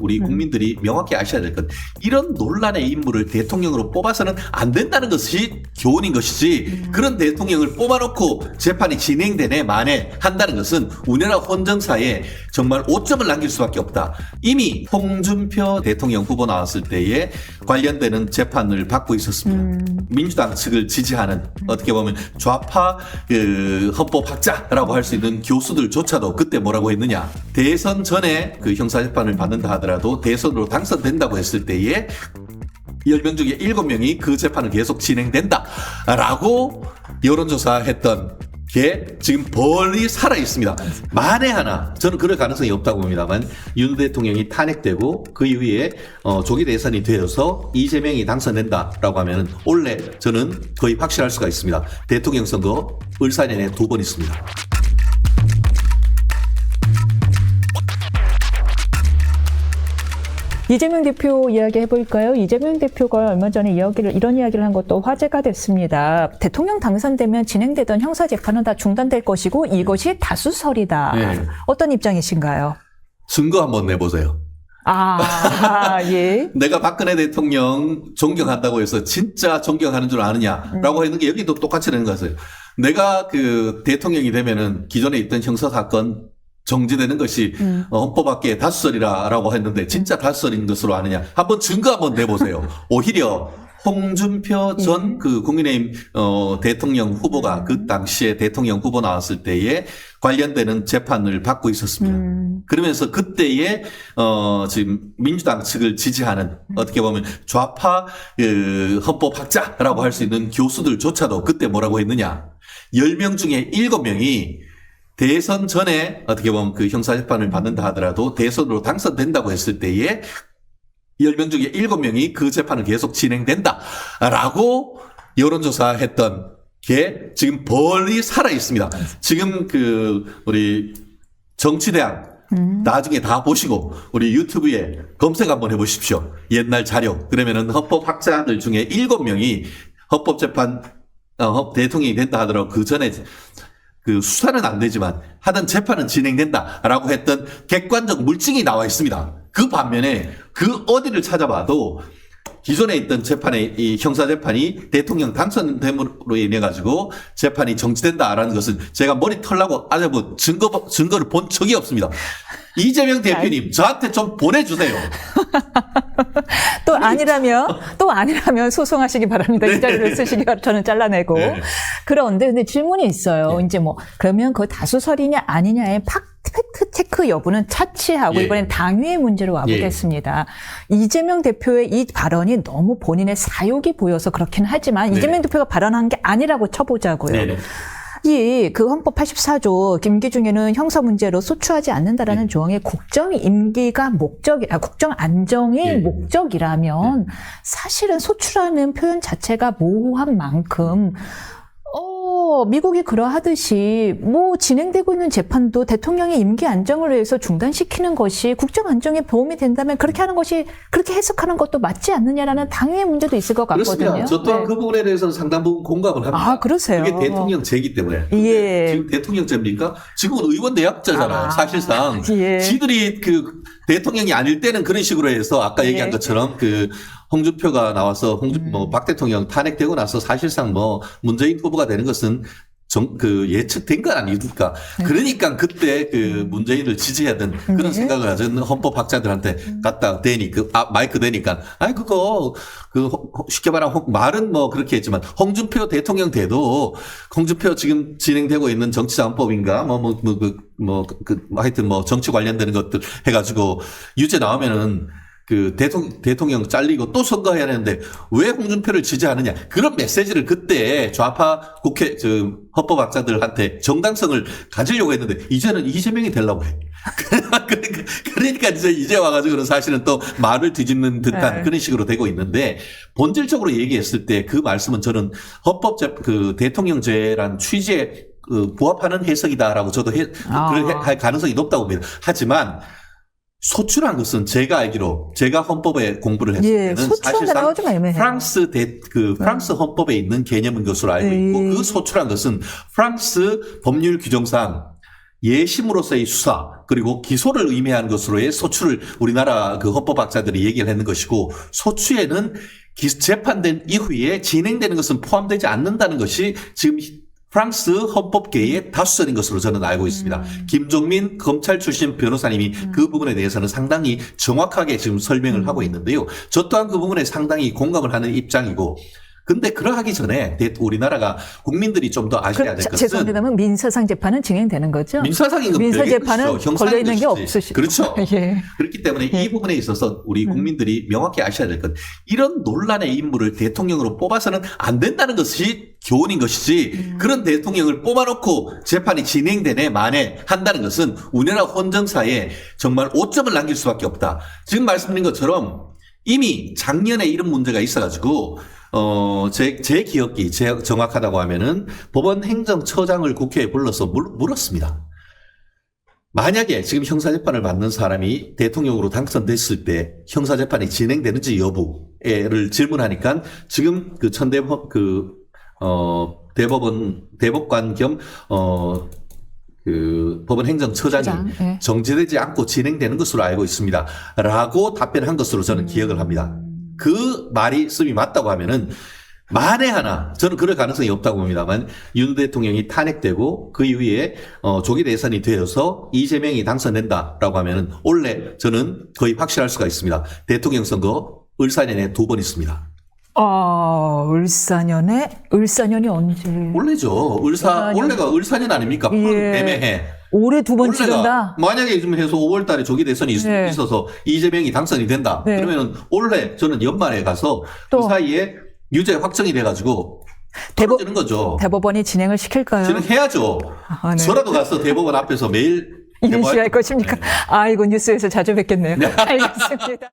우리 국민들이 명확히 아셔야 될 것. 이런 논란의 인물을 대통령으로 뽑아서는 안 된다는 것이 교훈인 것이지 그런 대통령을 뽑아놓고 재판이 진행되네 만에 한다는 것은 우리나라 헌정사에 정말 오점을 남길 수밖에 없다. 이미 홍준표 대통령 후보 나왔을 때에 관련되는 재판을 받고 있었습니다. 민주당 측을 지지하는 어떻게 보면 좌파 헌법학자라고 할 수 있는 교수들조차도 그때 뭐라고 했느냐. 대선 전에 그 형사재판을 받는다 하더라도 대선으로 당선된다고 했을 때에 10명 중에 7명이 그 재판을 계속 진행된다라고 여론조사했던 게 지금 벌리 살아 있습니다. 만에 하나 저는 그럴 가능성이 없다고 봅니다만 윤 대통령이 탄핵되고 그 이후에 조기 대선이 되어서 이재명이 당선된다라고 하면 원래 저는 거의 확실할 수가 있습니다. 대통령 선거 을사년에 2번 있습니다. 이재명 대표 이야기 해볼까요? 이재명 대표가 얼마 전에 이런 이야기를 한 것도 화제가 됐습니다. 대통령 당선되면 진행되던 형사재판은 다 중단될 것이고 이것이 다수설이다. 네. 어떤 입장이신가요? 증거 한번 내보세요. 예. 내가 박근혜 대통령 존경한다고 해서 진짜 존경하는 줄 아느냐라고 했는 게 여기도 똑같이 되는 거예요. 내가 그 대통령이 되면은 기존에 있던 형사사건 정지되는 것이 헌법학계의 다수설이라고 했는데 진짜 다수설인 것으로 아느냐. 한번 증거 한번 내보세요. 오히려 홍준표 전 그 국민의힘 대통령 후보가 그 당시에 대통령 후보 나왔을 때에 관련되는 재판을 받고 있었습니다. 그러면서 그때에 지금 민주당 측을 지지하는 어떻게 보면 좌파 헌법학자라고 할 수 있는 교수들조차도 그때 뭐라고 했느냐. 10명 중에 7명이 대선 전에 어떻게 보면 그 형사재판을 받는다 하더라도 대선으로 당선된다고 했을 때에 10명 중에 7명이 그 재판을 계속 진행된다라고 여론조사했던 게 지금 벌리 살아 있습니다. 지금 우리 정치대학 나중에 다 보시고 우리 유튜브에 검색 한번 해보십시오. 옛날 자료. 그러면은 헌법학자들 중에 7명이 헌법재판 대통령이 된다 하더라도 그 전에 그 수사는 안 되지만 하던 재판은 진행된다라고 했던 객관적 물증이 나와 있습니다. 그 반면에 그 어디를 찾아봐도 기존에 있던 이 형사재판이 대통령 당선됨으로 인해 가지고 재판이 정지된다라는 것은 제가 머리 털라고 아주 뭐 증거를 본 적이 없습니다. 이재명 대표님 저한테 좀 보내주세요. 또 아니라면 소송하시기 바랍니다. 이 자료를 쓰시기 저는 잘라내고. 네. 근데 질문이 있어요. 이제 그러면 그 다수설이냐 아니냐의 팩트 체크 여부는 차치하고 이번엔 당위의 문제로 와보겠습니다. 이재명 대표의 이 발언이 너무 본인의 사욕이 보여서 그렇긴 하지만 이재명 대표가 발언한 게 아니라고 쳐보자고요. 그 헌법 84조 임기 중에는 형사 문제로 소추하지 않는다라는 조항에 국정 임기가 국정 안정이 목적이라면 사실은 소추라는 표현 자체가 모호한 만큼 미국이 그러하듯이 진행되고 있는 재판도 대통령의 임기 안정을 위해서 중단시키는 것이 국정 안정에 도움이 된다면 그렇게 해석하는 것도 맞지 않느냐라는 당위의 문제도 있을 것 같거든요. 그렇습니다. 저 또한 그 부분에 대해서는 상당 부분 공감을 합니다. 그러세요? 그게 대통령제이기 때문에. 지금 대통령제입니까? 지금은 의원 내각제잖아요. 사실상. 지들이 대통령이 아닐 때는 그런 식으로 해서 아까 얘기한 것처럼 홍준표가 나와서 박 대통령 탄핵되고 나서 사실상 문재인 후보가 되는 것은 예측된 건 아닙니까? 그러니까 그때 문재인을 지지하던 그런 생각을 가진 헌법학자들한테 갖다 대니, 마이크 대니까, 쉽게 말하면 말은 그렇게 했지만, 홍준표 대통령 돼도, 홍준표 지금 진행되고 있는 정치자금법인가, 하여튼 정치 관련되는 것들 해가지고, 유죄 나오면은, 대통령 잘리고 또 선거해야 하는데 왜 홍준표를 지지하느냐. 그런 메시지를 그때 좌파 헌법학자들한테 정당성을 가지려고 했는데 이제는 이재명이 되려고 해. 그러니까 이제 와가지고는 사실은 또 말을 뒤집는 듯한 그런 식으로 되고 있는데 본질적으로 얘기했을 때 그 말씀은 저는 대통령제란 취지에 부합하는 해석이다라고 저도 할 가능성이 높다고 봅니다. 하지만 소추란 것은 제가 알기로 제가 헌법에 공부를 했을 때는 사실상 프랑스 헌법에 있는 개념인 것으로 알고 있고 그 소추란 것은 프랑스 법률 규정상 예심으로서의 수사 그리고 기소를 의미하는 것으로의 소추를 우리나라 그 헌법학자들이 얘기를 했는 것이고 소추에는 재판된 이후에 진행되는 것은 포함되지 않는다는 것이 지금 프랑스 헌법계의 다수설인 것으로 저는 알고 있습니다. 김종민 검찰 출신 변호사님이 그 부분에 대해서는 상당히 정확하게 지금 설명을 하고 있는데요. 저 또한 그 부분에 상당히 공감을 하는 입장이고 근데 그러하기 전에 우리나라가 국민들이 좀 더 아셔야 될 것은 죄송합니다만 민사상 재판은 진행되는 거죠? 민사상인 건 민사 별개인 재판은 것이죠. 걸려 있는 게 형사인 없으시죠? 그렇죠. 예. 그렇기 때문에 이 부분에 있어서 우리 국민들이 명확히 아셔야 될 건 이런 논란의 인물을 대통령으로 뽑아서는 안 된다는 것이 교훈인 것이지 그런 대통령을 뽑아놓고 재판이 진행되네 만에 한다는 것은 우리나라 헌정사에 정말 오점을 남길 수밖에 없다. 지금 말씀드린 것처럼 이미 작년에 이런 문제가 있어가지고 제 기억이 정확하다고 하면은 법원 행정처장을 국회에 불러서 물었습니다. 만약에 지금 형사재판을 받는 사람이 대통령으로 당선됐을 때 형사재판이 진행되는지 여부를 질문하니까 지금 그 대법관 겸 그 법원 행정처장이 예. 정지되지 않고 진행되는 것으로 알고 있습니다. 라고 답변한 것으로 저는 기억을 합니다. 그 말씀이 맞다고 하면은 만에 하나 저는 그럴 가능성이 없다고 봅니다만 윤 대통령이 탄핵되고 그 이후에 조기 대선이 되어서 이재명이 당선된다라고 하면은 원래 저는 거의 확실할 수가 있습니다. 대통령 선거 을사년에 2번 있습니다. 을사년이 언제? 원래죠. 원래가 을사년 아닙니까? 예. 애매해. 올해 2번 치른다? 만약에 좀 해서 5월 달에 조기 대선이 네. 있어서 이재명이 당선이 된다. 네. 그러면은 올해 저는 연말에 가서 그 사이에 유죄 확정이 돼가지고 떨어지는 거죠. 대법원이 진행을 시킬까요? 진행해야죠. 네. 저라도 가서 대법원 앞에서 매일 이런 시할 것입니까? 네. 아이고 뉴스에서 자주 뵙겠네요. 알겠습니다.